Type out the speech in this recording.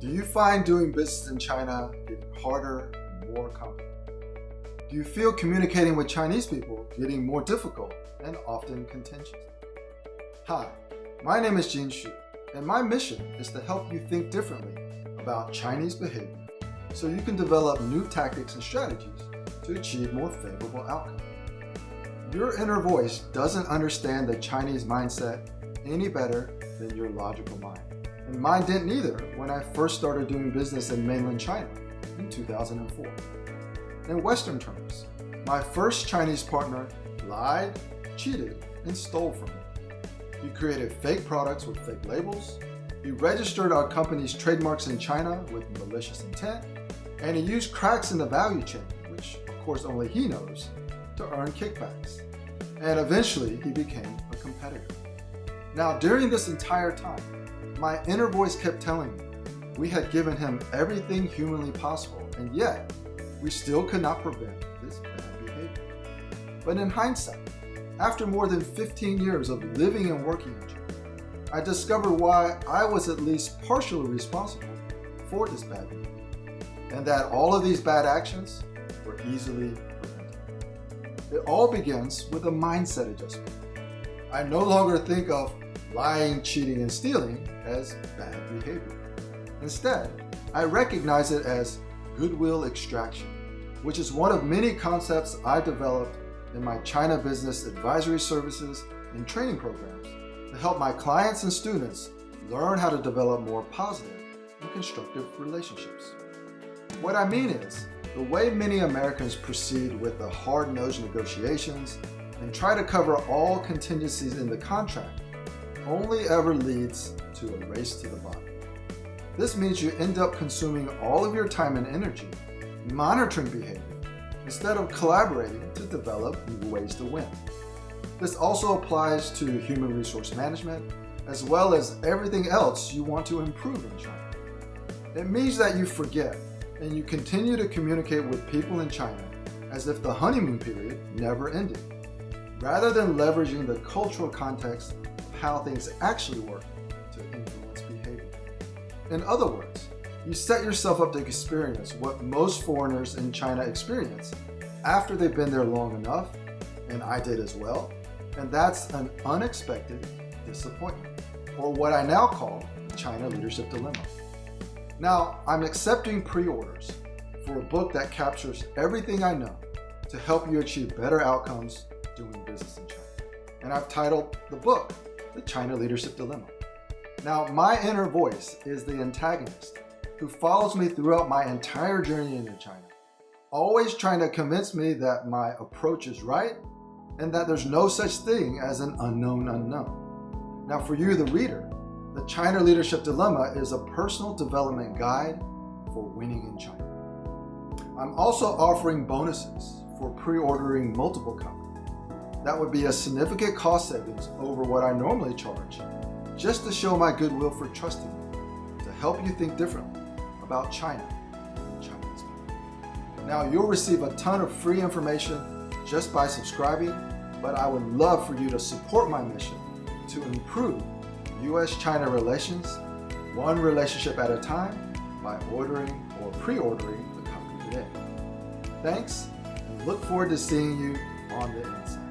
Do you find doing business in China getting harder and more complicated? Do you feel communicating with Chinese people getting more difficult and often contentious? Hi, my name is Jin Xu, and my mission is to help you think differently about Chinese behavior so you can develop new tactics and strategies to achieve more favorable outcomes. Your inner voice doesn't understand the Chinese mindset any better than your logical mind. And mine didn't either when I first started doing business in mainland China in 2004. In Western terms, my first Chinese partner lied, cheated, and stole from me. He created fake products with fake labels. He registered our company's trademarks in China with malicious intent. And he used cracks in the value chain, which of course only he knows, to earn kickbacks. And eventually he became a competitor. Now, during this entire time, my inner voice kept telling me we had given him everything humanly possible, and yet we still could not prevent this bad behavior. But in hindsight, after more than 15 years of living and working in China, I discovered why I was at least partially responsible for this bad behavior, and that all of these bad actions were easily prevented. It all begins with a mindset adjustment. I no longer think of lying, cheating, and stealing as bad behavior. Instead, I recognize it as goodwill extraction, which is one of many concepts I developed in my China business advisory services and training programs to help my clients and students learn how to develop more positive and constructive relationships. What I mean is, the way many Americans proceed with the hard-nosed negotiations and try to cover all contingencies in the contract only ever leads to a race to the bottom. This means you end up consuming all of your time and energy monitoring behavior instead of collaborating to develop new ways to win. This also applies to human resource management as well as everything else you want to improve in China. It means that you forget and you continue to communicate with people in China as if the honeymoon period never ended, rather than leveraging the cultural context of how things actually work to influence behavior. In other words, you set yourself up to experience what most foreigners in China experience after they've been there long enough, and I did as well, and that's an unexpected disappointment, or what I now call the China leadership dilemma. Now, I'm accepting pre-orders for a book that captures everything I know to help you achieve better outcomes doing business in China. And I've titled the book, The China Leadership Dilemma. Now, my inner voice is the antagonist who follows me throughout my entire journey into China, always trying to convince me that my approach is right and that there's no such thing as an unknown unknown. Now, for you, the reader, the China Leadership Dilemma is a personal development guide for winning in China. I'm also offering bonuses for pre-ordering multiple copies. That would be a significant cost savings over what I normally charge, just to show my goodwill for trusting me, to help you think differently about China and Chinese people. Now, you'll receive a ton of free information just by subscribing, but I would love for you to support my mission to improve U.S.-China relations, one relationship at a time, by ordering or pre-ordering the copy today. Thanks, and look forward to seeing you on the inside.